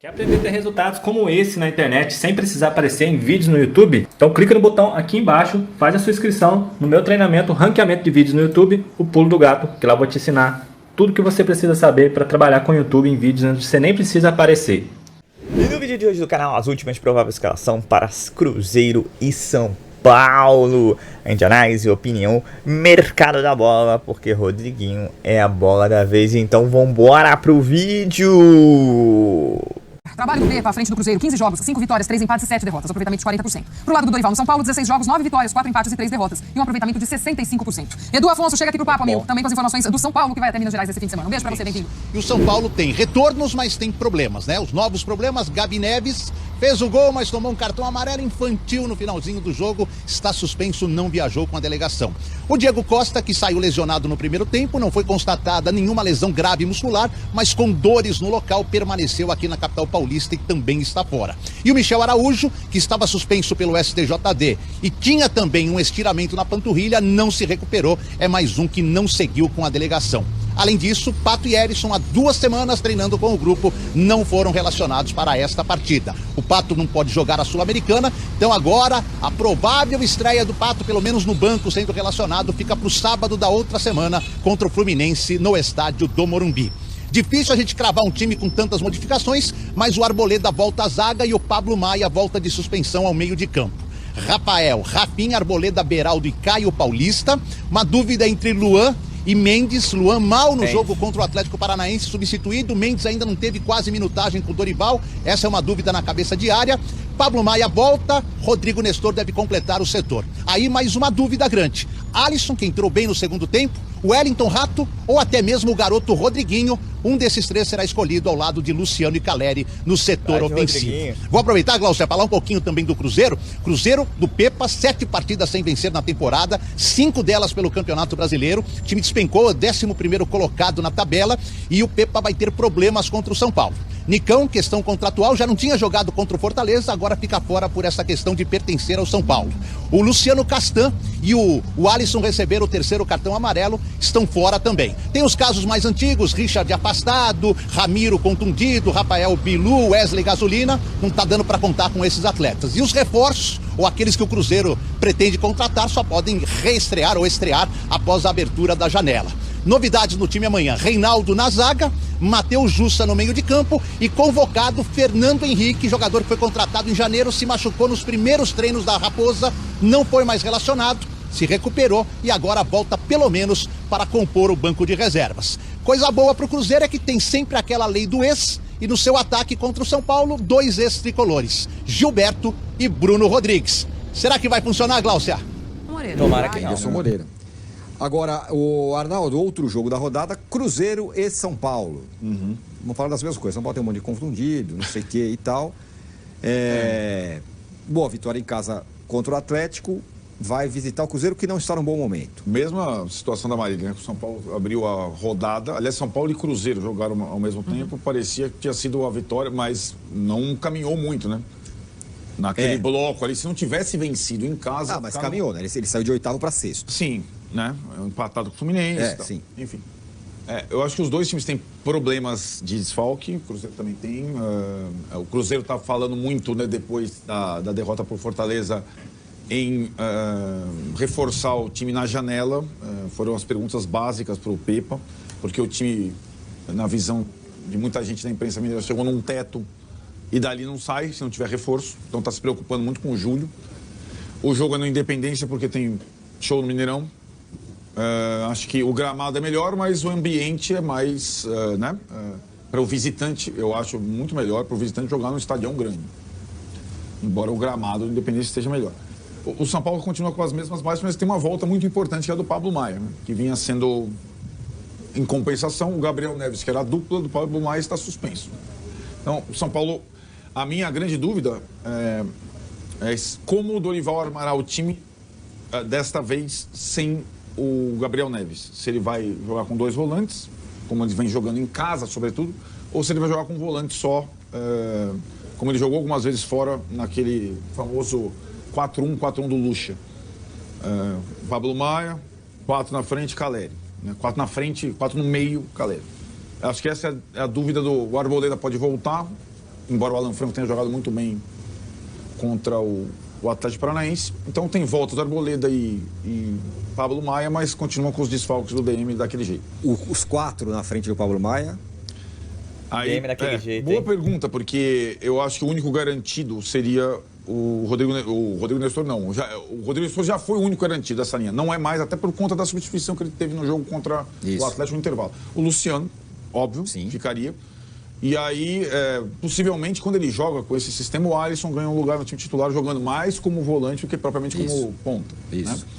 Quer aprender a ter resultados como esse na internet sem precisar aparecer em vídeos no YouTube? Então clica no botão aqui embaixo, faz a sua inscrição no meu treinamento Ranqueamento de Vídeos no YouTube, o Pulo do Gato, que lá eu vou te ensinar tudo que você precisa saber para trabalhar com o YouTube em vídeos onde você nem precisa aparecer. E no vídeo de hoje do canal, as últimas prováveis escalação para Cruzeiro e São Paulo. A gente analisa, opinião, mercado da bola, porque Rodriguinho é a bola da vez. Então vambora pro vídeo! Trabalho do Pepa à frente do Cruzeiro, 15 jogos, 5 vitórias, 3 empates e 7 derrotas, aproveitamento de 40%. Pro lado do Dorival, no São Paulo, 16 jogos, 9 vitórias, 4 empates e 3 derrotas, e um aproveitamento de 65%. Edu Afonso chega aqui pro papo, amigo, também com as informações do São Paulo, que vai até Minas Gerais esse fim de semana. Um beijo pra você, bem-vindo. E o São Paulo tem retornos, mas tem problemas, né? Os novos problemas, Gabi Neves fez o gol, mas tomou um cartão amarelo infantil no finalzinho do jogo, está suspenso, não viajou com a delegação. O Diego Costa, que saiu lesionado no primeiro tempo, não foi constatada nenhuma lesão grave muscular, mas com dores no local, permaneceu aqui na capital paulista e também está fora. E o Michel Araújo, que estava suspenso pelo STJD e tinha também um estiramento na panturrilha, não se recuperou, é mais um que não seguiu com a delegação. Além disso, Pato e Erisson, há 2 semanas treinando com o grupo, não foram relacionados para esta partida. O Pato não pode jogar a Sul-Americana, então agora a provável estreia do Pato, pelo menos no banco sendo relacionado, fica para o sábado da outra semana contra o Fluminense no estádio do Morumbi. Difícil a gente cravar um time com tantas modificações, mas o Arboleda volta à zaga e o Pablo Maia volta de suspensão ao meio de campo. Rafael, Rafinha, Arboleda, Beraldo e Caio Paulista. Uma dúvida entre Luan e Mendes. Luan mal no jogo contra o Atlético Paranaense, substituído. Mendes ainda não teve quase minutagem com o Dorival. Essa é uma dúvida na cabeça diária. Pablo Maia volta, Rodrigo Nestor deve completar o setor. Aí mais uma dúvida grande. Alisson, que entrou bem no segundo tempo, o Wellington Rato ou até mesmo o garoto Rodriguinho. Um desses 3 será escolhido ao lado de Luciano e Caleri no setor ofensivo. Rodriguinho. Vou aproveitar, Glaucia, falar um pouquinho também do Cruzeiro. Cruzeiro do Pepa, 7 partidas sem vencer na temporada, 5 delas pelo Campeonato Brasileiro. O time despencou, 11º colocado na tabela, e o Pepa vai ter problemas contra o São Paulo. Nicão, questão contratual, já não tinha jogado contra o Fortaleza, agora fica fora por essa questão de pertencer ao São Paulo. O Luciano Castan e o Alisson receberam o 3º cartão amarelo, estão fora também. Tem os casos mais antigos, Richard afastado, Ramiro contundido, Rafael Bilu, Wesley Gasolina, não tá dando para contar com esses atletas. E os reforços, ou aqueles que o Cruzeiro pretende contratar, só podem reestrear ou estrear após a abertura da janela. Novidades no time amanhã: Reinaldo na zaga, Matheus Jussa no meio de campo e convocado Fernando Henrique, jogador que foi contratado em janeiro, se machucou nos primeiros treinos da Raposa, não foi mais relacionado, se recuperou e agora volta pelo menos para compor o banco de reservas. Coisa boa para o Cruzeiro é que tem sempre aquela lei do ex, e no seu ataque contra o São Paulo, 2 ex-tricolores, Gilberto e Bruno Rodrigues. Será que vai funcionar, Glaucia? Tomara que não. Anderson Moreira. Agora, o Arnaldo, outro jogo da rodada, Cruzeiro e São Paulo. Vamos falar das mesmas coisas. São Paulo tem um monte de confundido, não sei o que e tal. Boa vitória em casa contra o Atlético. Vai visitar o Cruzeiro, que não está num bom momento. Mesma situação da Marília, né? O São Paulo abriu a rodada. Aliás, São Paulo e Cruzeiro jogaram ao mesmo tempo. Parecia que tinha sido a vitória, mas não caminhou muito, né? Naquele bloco ali. Se não tivesse vencido em casa... Mas caminhou, né? Ele saiu de 8º para 6º. Sim, né? Empatado com o Fluminense. Sim. Enfim. Eu acho que os dois times têm problemas de desfalque. O Cruzeiro também tem. O Cruzeiro está falando muito, né, depois da derrota por Fortaleza, em reforçar o time na janela. Foram as perguntas básicas para o Pepa, porque o time, na visão de muita gente da imprensa mineira, chegou num teto e dali não sai se não tiver reforço. Então está se preocupando muito com o Júlio. O jogo é no Independência porque tem show no Mineirão. Acho que o gramado é melhor, mas o ambiente é mais, né? Para o visitante, eu acho muito melhor para o visitante jogar num estadião grande. Embora o gramado do Independência esteja melhor. O São Paulo continua com as mesmas bases, mas tem uma volta muito importante, que é a do Pablo Maia, né? Que vinha sendo, em compensação, o Gabriel Neves, que era a dupla do Pablo Maia, está suspenso. Então, o São Paulo, a minha grande dúvida é como o Dorival armará o time desta vez sem o Gabriel Neves. Se ele vai jogar com 2 volantes, como ele vem jogando em casa, sobretudo, ou se ele vai jogar com um volante só, como ele jogou algumas vezes fora naquele famoso 4-1, 4-1 do Lucha. Pablo Maia, 4 na frente, Caleri. 4 na frente, 4 no meio, Caleri. Acho que essa é a dúvida do Arboleda. Pode voltar, embora o Alan Franco tenha jogado muito bem contra o Atlético Paranaense. Então tem volta do Arboleda e Pablo Maia, mas continuam com os desfalques do DM daquele jeito. Os 4 na frente do Pablo Maia. Aí, DM daquele jeito, boa hein? pergunta, porque eu acho que o único garantido seria o Rodrigo Nestor, não. O Rodrigo Nestor já foi o único garantido dessa linha. Não é mais, até por conta da substituição que ele teve no jogo contra o Atlético no intervalo. O Luciano, óbvio, ficaria. E aí, possivelmente, quando ele joga com esse sistema, o Alisson ganha um lugar no time titular, jogando mais como volante do que propriamente como ponta. Isso. Né?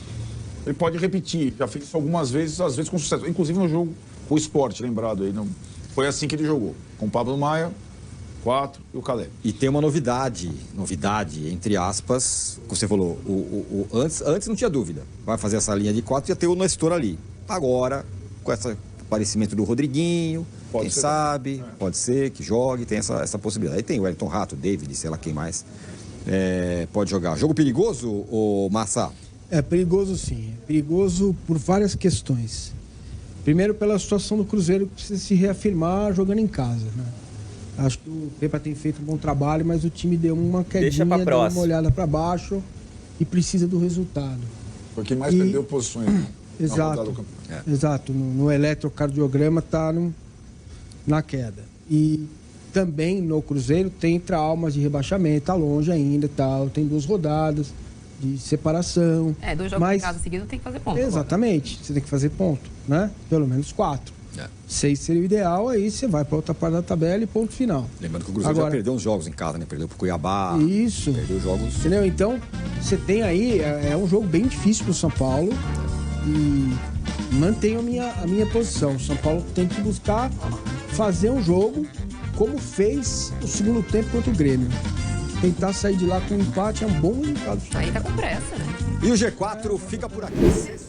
Ele pode repetir, já fez isso algumas vezes, às vezes com sucesso. Inclusive no jogo, o Sport, lembrado aí, não... foi assim que ele jogou. Com o Pablo Maia, 4 e o Caleb. E tem uma novidade, entre aspas, que você falou, antes não tinha dúvida. Vai fazer essa linha de 4 e ia ter o Nestor ali. Agora, com esse aparecimento do Rodriguinho, quem sabe, pode ser que jogue, tem essa possibilidade. Aí tem o Elton Rato, David, sei lá quem mais, pode jogar. Jogo perigoso, ô Massa? É perigoso sim, é perigoso por várias questões. Primeiro pela situação do Cruzeiro, que precisa se reafirmar jogando em casa, né? Acho que o Pepa tem feito um bom trabalho, mas o time deu uma quedinha, deu uma olhada para baixo e precisa do resultado. Porque mais perdeu posições. Exato. No eletrocardiograma está na queda. E também no Cruzeiro tem traumas de rebaixamento, está longe ainda, tem 2 rodadas de separação. 2 jogos em casa seguidos tem que fazer ponto. Exatamente, agora. Você tem que fazer ponto, né? Pelo menos 4. 6 seria o ideal, aí você vai para outra parte da tabela e ponto final. Lembrando que o Cruzeiro já perdeu uns jogos em casa, né? Perdeu pro Cuiabá. Isso. Perdeu jogos. Entendeu? Então, você tem aí, é um jogo bem difícil pro São Paulo e mantenho a minha posição. O São Paulo tem que buscar fazer um jogo como fez o segundo tempo contra o Grêmio. Tentar sair de lá com um empate é um bom resultado. Aí tá com pressa, né? E o G4 fica por aqui.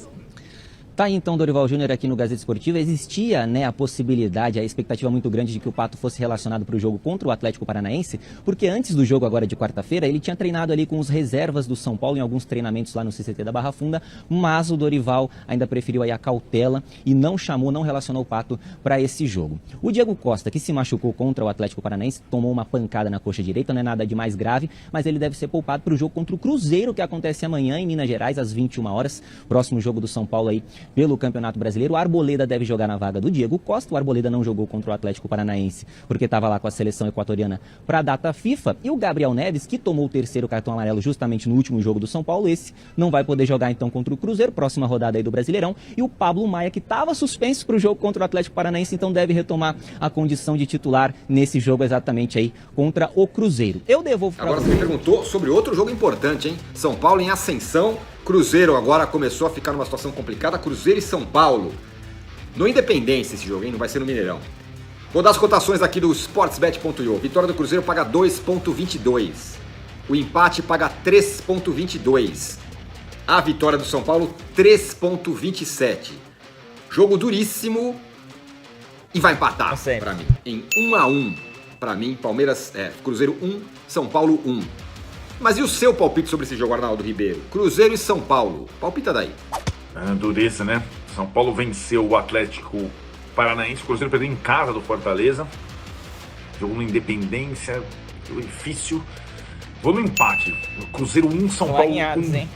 Tá aí então Dorival Júnior aqui no Gazeta Esportiva. Existia, né, a possibilidade, a expectativa muito grande de que o Pato fosse relacionado para o jogo contra o Atlético Paranaense, porque antes do jogo agora de quarta-feira, ele tinha treinado ali com os reservas do São Paulo em alguns treinamentos lá no CCT da Barra Funda, mas o Dorival ainda preferiu aí a cautela e não relacionou o Pato para esse jogo. O Diego Costa, que se machucou contra o Atlético Paranaense, tomou uma pancada na coxa direita, não é nada de mais grave, mas ele deve ser poupado para o jogo contra o Cruzeiro, que acontece amanhã em Minas Gerais, às 21 horas, próximo jogo do São Paulo aí pelo Campeonato Brasileiro. O Arboleda deve jogar na vaga do Diego Costa. O Arboleda não jogou contra o Atlético Paranaense porque estava lá com a seleção equatoriana para a data FIFA. E o Gabriel Neves, que tomou o 3º cartão amarelo justamente no último jogo do São Paulo, esse não vai poder jogar então contra o Cruzeiro, próxima rodada aí do Brasileirão. E o Pablo Maia, que estava suspenso para o jogo contra o Atlético Paranaense, então deve retomar a condição de titular nesse jogo exatamente aí contra o Cruzeiro. Eu devolvo para Agora você me perguntou sobre outro jogo importante, hein? São Paulo em ascensão. Cruzeiro agora começou a ficar numa situação complicada. Cruzeiro e São Paulo. No Independência esse jogo, hein? Não vai ser no Mineirão. Vou dar as cotações aqui do sportsbet.io. Vitória do Cruzeiro paga 2,22. O empate paga 3,22. A vitória do São Paulo, 3,27. Jogo duríssimo. E vai empatar pra mim. Em 1-1. Pra mim, Cruzeiro 1, São Paulo 1. Mas e o seu palpite sobre esse jogo, Arnaldo Ribeiro? Cruzeiro e São Paulo. Palpita daí. Dureza, né? São Paulo venceu o Atlético Paranaense. O Cruzeiro perdeu em casa do Fortaleza. Jogo no Independência. Jogo difícil. Vou no empate. Cruzeiro 1, São Paulo 1. Hein?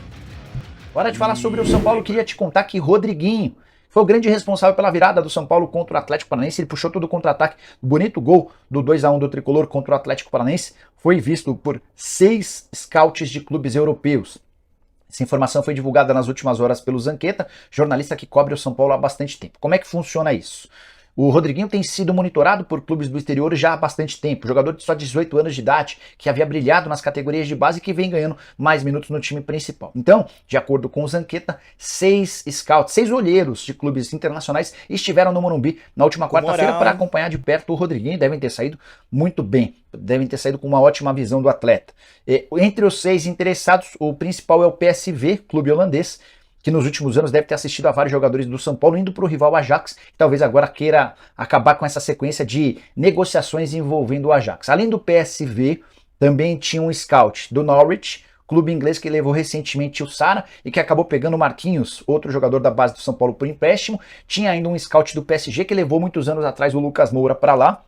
Hora de falar sobre o São Paulo. Queria te contar que Rodriguinho foi o grande responsável pela virada do São Paulo contra o Atlético Paranaense. Ele puxou todo o contra-ataque. Bonito gol do 2-1 do Tricolor contra o Atlético Paranaense. Foi visto por 6 scouts de clubes europeus. Essa informação foi divulgada nas últimas horas pelo Zanqueta, jornalista que cobre o São Paulo há bastante tempo. Como é que funciona isso? O Rodriguinho tem sido monitorado por clubes do exterior já há bastante tempo. Jogador de só 18 anos de idade, que havia brilhado nas categorias de base e que vem ganhando mais minutos no time principal. Então, de acordo com o Zanqueta, 6 scouts, 6 olheiros de clubes internacionais estiveram no Morumbi na última quarta-feira para acompanhar de perto o Rodriguinho. Devem ter saído muito bem, devem ter saído com uma ótima visão do atleta. Entre os 6 interessados, o principal é o PSV, clube holandês, que nos últimos anos deve ter assistido a vários jogadores do São Paulo indo para o rival Ajax, que talvez agora queira acabar com essa sequência de negociações envolvendo o Ajax. Além do PSV, também tinha um scout do Norwich, clube inglês que levou recentemente o Sara e que acabou pegando o Marquinhos, outro jogador da base do São Paulo, por empréstimo. Tinha ainda um scout do PSG que levou muitos anos atrás o Lucas Moura para lá.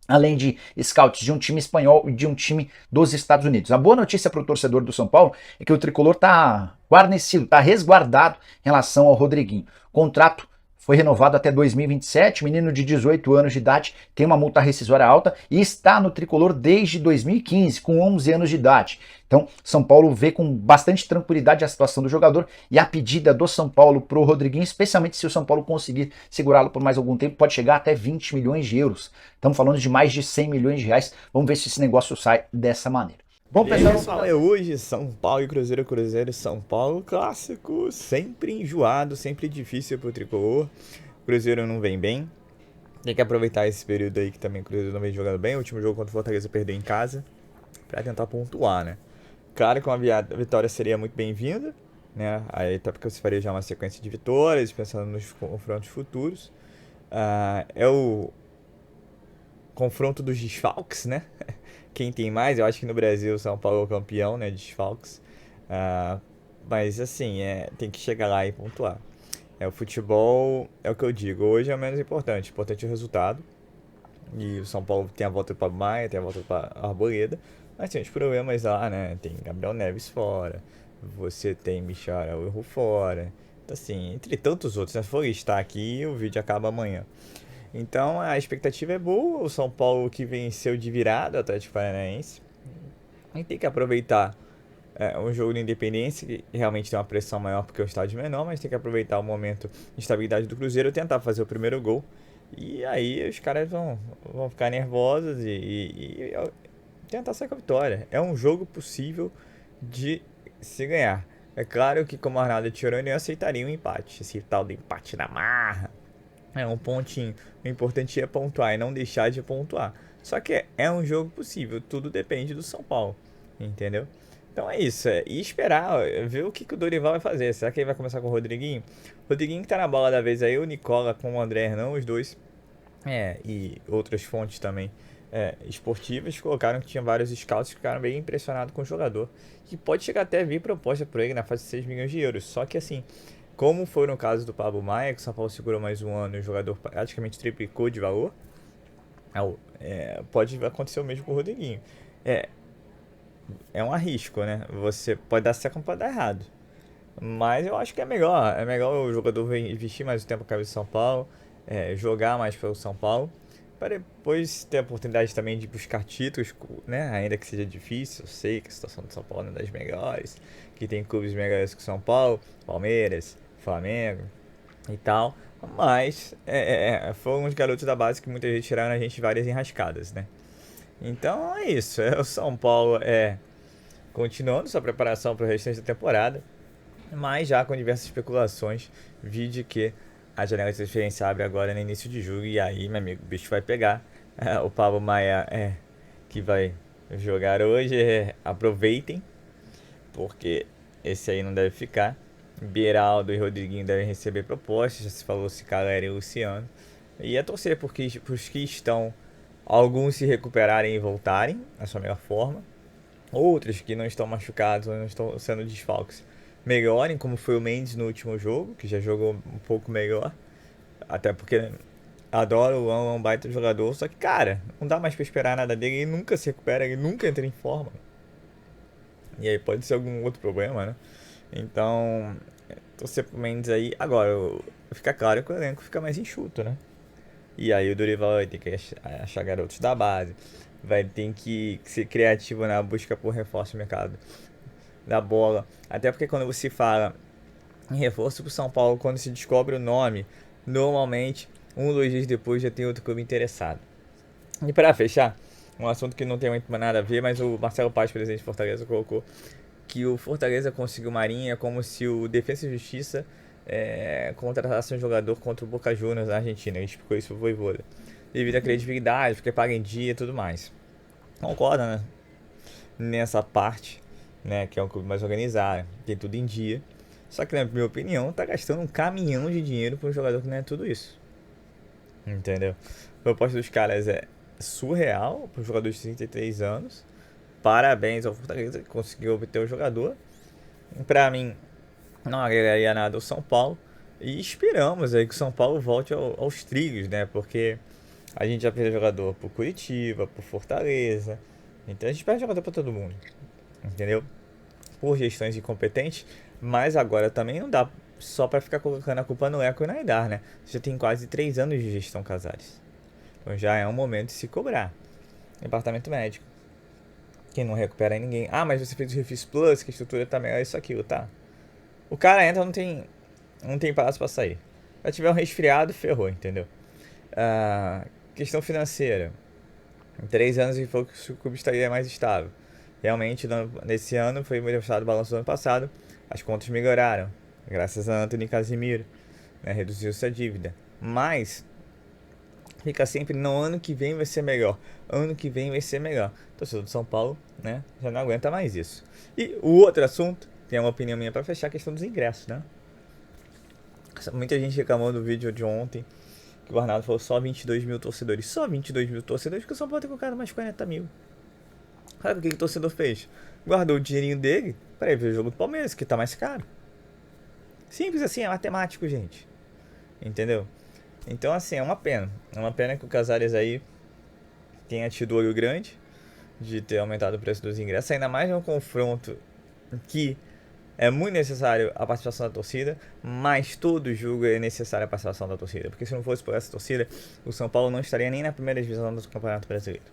além de scouts de um time espanhol e de um time dos Estados Unidos. A boa notícia para o torcedor do São Paulo é que o tricolor está guarnecido, está resguardado em relação ao Rodriguinho. O contrato foi renovado até 2027, menino de 18 anos de idade, tem uma multa rescisória alta e está no tricolor desde 2015, com 11 anos de idade. Então, São Paulo vê com bastante tranquilidade a situação do jogador e a pedida do São Paulo para o Rodriguinho, especialmente se o São Paulo conseguir segurá-lo por mais algum tempo, pode chegar até 20 milhões de euros. Estamos falando de mais de 100 milhões de reais. Vamos ver se esse negócio sai dessa maneira. Bom, pessoal, é hoje São Paulo e Cruzeiro, Cruzeiro e São Paulo, clássico, sempre enjoado, sempre difícil pro tricolor. O Cruzeiro não vem bem, tem que aproveitar esse período aí que também o Cruzeiro não vem jogando bem. O último jogo contra o Fortaleza perdeu em casa, pra tentar pontuar, né? Claro que uma vitória seria muito bem-vinda, né? Aí até porque você faria já uma sequência de vitórias, pensando nos confrontos futuros. É o confronto dos desfalques, né? Quem tem mais, eu acho que no Brasil o São Paulo é o campeão, né, de desfalques. Mas assim, tem que chegar lá e pontuar. O futebol é o que eu digo, hoje é o menos importante. Importante é o resultado. E o São Paulo tem a volta para o Maia, tem a volta para a Arboleda. Mas tem os problemas lá, né? Tem Gabriel Neves fora, você tem Michel Araújo fora. Então assim, entre tantos outros, se for listar aqui, o vídeo acaba amanhã. Então a expectativa é boa, o São Paulo que venceu de virada o Atlético Paranaense. A gente tem que aproveitar um jogo de Independência, que realmente tem uma pressão maior porque é um estádio menor, mas tem que aproveitar o momento de estabilidade do Cruzeiro, tentar fazer o primeiro gol. E aí os caras vão ficar nervosos e tentar sair com a vitória. É um jogo possível de se ganhar. É claro que como a Arnaldo tirou, eu aceitaria um empate, esse tal de empate na marra. É um pontinho. O importante é pontuar e não deixar de pontuar. Só que é um jogo possível. Tudo depende do São Paulo. Entendeu? Então é isso. E esperar, ver o que o Dorival vai fazer. Será que ele vai começar com o Rodriguinho? O Rodriguinho que tá na bola da vez aí. O Nicola com o André Hernan, os dois. E outras fontes também esportivas colocaram que tinha vários scouts que ficaram bem impressionados com o jogador. Que pode chegar até a vir proposta por ele na faixa de 6 milhões de euros. Só que assim, como foi no caso do Pablo Maia, que o São Paulo segurou mais um ano e o jogador praticamente triplicou de valor, pode acontecer o mesmo com o Rodriguinho. É um arrisco, né? Você pode dar certo, pode dar errado. Mas eu acho que é melhor. É melhor o jogador investir mais tempo com a cabeça do São Paulo, jogar mais pelo São Paulo, para depois ter a oportunidade também de buscar títulos, né? Ainda que seja difícil. Eu sei que a situação do São Paulo não é das melhores, que tem clubes melhores que o São Paulo, Palmeiras, Flamengo e tal. Mas foram os garotos da base que muitas vezes tiraram a gente várias enrascadas, né? Então é isso. O São Paulo continuando sua preparação para o restante da temporada, mas já com diversas especulações. Vide que a janela de transferência abre agora no início de julho e aí, meu amigo, o bicho vai pegar. O Pablo Maia que vai jogar hoje, aproveitem, porque esse aí não deve ficar. Beraldo e Rodriguinho devem receber propostas, já se falou se Calera e Luciano. E é torcer porque os que estão, alguns se recuperarem e voltarem à sua melhor forma, outros que não estão machucados ou não estão sendo desfalques melhorem, como foi o Mendes no último jogo, que já jogou um pouco melhor, até porque adoro o Luan, é um baita jogador, só que cara, não dá mais pra esperar nada dele, ele nunca se recupera, ele nunca entra em forma, e aí pode ser algum outro problema, né? Então, torcer pro Mendes aí. Agora, fica claro que o elenco fica mais enxuto, né? E aí o Dorival vai ter que achar garotos da base, vai ter que ser criativo na busca por reforço no mercado da bola. Até porque quando você fala em reforço pro São Paulo, quando se descobre o nome, normalmente, 1 ou 2 dias depois já tem outro clube interessado. E para fechar, um assunto que não tem muito nada a ver, mas o Marcelo Paz, presidente de Fortaleza, colocou que o Fortaleza conseguiu Marinho como se o Defensa e Justiça contratasse um jogador contra o Boca Juniors na Argentina. Ele explicou isso pro Vojvoda. Devido à credibilidade, porque paga em dia e tudo mais. Concorda, né? Nessa parte, né? Que é um clube mais organizado, tem tudo em dia. Só que, na minha opinião, tá gastando um caminhão de dinheiro para um jogador que não é tudo isso. Entendeu? A proposta dos caras é surreal para um jogador de 33 anos. Parabéns ao Fortaleza que conseguiu obter o jogador. Pra mim, não agregaria nada ao São Paulo. E esperamos aí que o São Paulo volte aos trilhos, né? Porque A gente já perdeu jogador por Curitiba, por Fortaleza. Então a gente perde jogador pra todo mundo. Entendeu? Por gestões incompetentes. Mas agora também não dá só pra ficar colocando a culpa no Eco e na Aidar, né? Você já tem quase 3 anos de gestão Casares. Então já é um momento de se cobrar. Departamento médico. Quem não recupera ninguém. Ah, mas você fez o Refis Plus, que a estrutura tá melhor, isso, aquilo, tá? O cara entra, não tem prazo pra sair. Se tiver um resfriado, ferrou, entendeu? Questão financeira. Em 3 anos ele falou que o clube estaria mais estável. Realmente, nesse ano, foi mostrado o balanço do ano passado, as contas melhoraram, graças a Antony Casimiro, né? Reduziu-se a dívida. Mas fica sempre, no ano que vem vai ser melhor, ano que vem vai ser melhor. O torcedor do São Paulo, né, já não aguenta mais isso. E o outro assunto, tem uma opinião minha para fechar, a questão dos ingressos, né? Muita gente reclamou do vídeo de ontem, que o Arnaldo falou só 22 mil torcedores. Só 22 mil torcedores, porque o São Paulo tem colocado mais 40 mil. Sabe o que o torcedor fez? Guardou o dinheirinho dele para ir ver o jogo do Palmeiras, que tá mais caro. Simples assim, é matemático, gente. Entendeu? Então, assim, é uma pena. É uma pena que o Casares aí tenha tido olho grande de ter aumentado o preço dos ingressos. Ainda mais num confronto que é muito necessário a participação da torcida, mas todo jogo é necessário a participação da torcida. Porque se não fosse por essa torcida, o São Paulo não estaria nem na primeira divisão do Campeonato Brasileiro.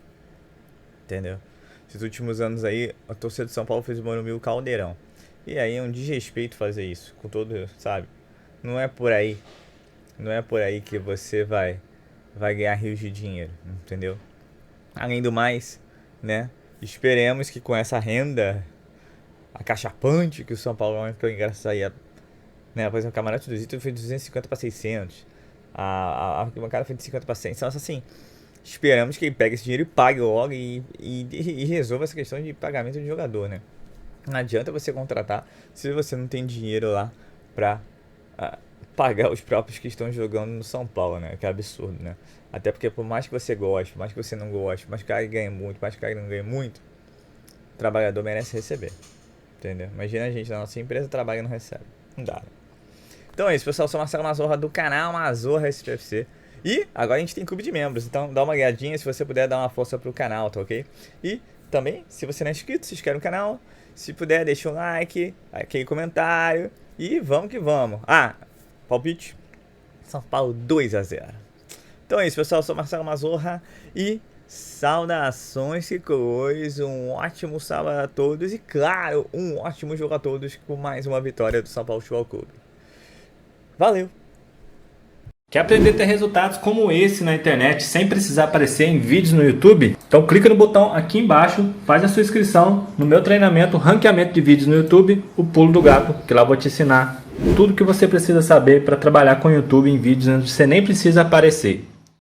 Entendeu? Esses últimos anos aí, a torcida do São Paulo fez o Morumbi Caldeirão. E aí é um desrespeito fazer isso, com todo, sabe? Não é por aí. Não é por aí que você vai ganhar rios de dinheiro, entendeu? Além do mais, né? Esperemos que com essa renda acachapante que o São Paulo aumentou ingressos aí, né? Por exemplo, o Camarote do Zito foi de 250 para 600. A arquibancada foi de 50 para 100. Então, assim, esperamos que ele pegue esse dinheiro e pague logo e resolva essa questão de pagamento de jogador, né? Não adianta você contratar se você não tem dinheiro lá pra pagar os próprios que estão jogando no São Paulo, né? Que é absurdo, né? Até porque por mais que você goste, por mais que você não goste, por mais que o cara ganhe muito, por mais que o cara não ganhe muito, o trabalhador merece receber. Entendeu? Imagina a gente na nossa empresa trabalha e não recebe. Não dá, né? Então é isso, pessoal. Eu sou Marcelo Mazorra do canal Mazorra SPFC. E agora a gente tem clube de membros. Então dá uma olhadinha se você puder dar uma força pro canal, tá ok? E também, se você não é inscrito, se inscreve no canal. Se puder, deixa um like, aquele comentário. E vamos que vamos. Palpite. São Paulo 2-0. Então é isso, pessoal. Eu sou Marcelo Mazorra. E saudações tricolores. Um ótimo sábado a todos. E claro, um ótimo jogo a todos com mais uma vitória do São Paulo Futebol Clube. Valeu! Quer aprender a ter resultados como esse na internet sem precisar aparecer em vídeos no YouTube? Então clica no botão aqui embaixo, faz a sua inscrição no meu treinamento Ranqueamento de Vídeos no YouTube, o Pulo do Gato, que lá eu vou te ensinar tudo que você precisa saber para trabalhar com o YouTube em vídeos onde você nem precisa aparecer.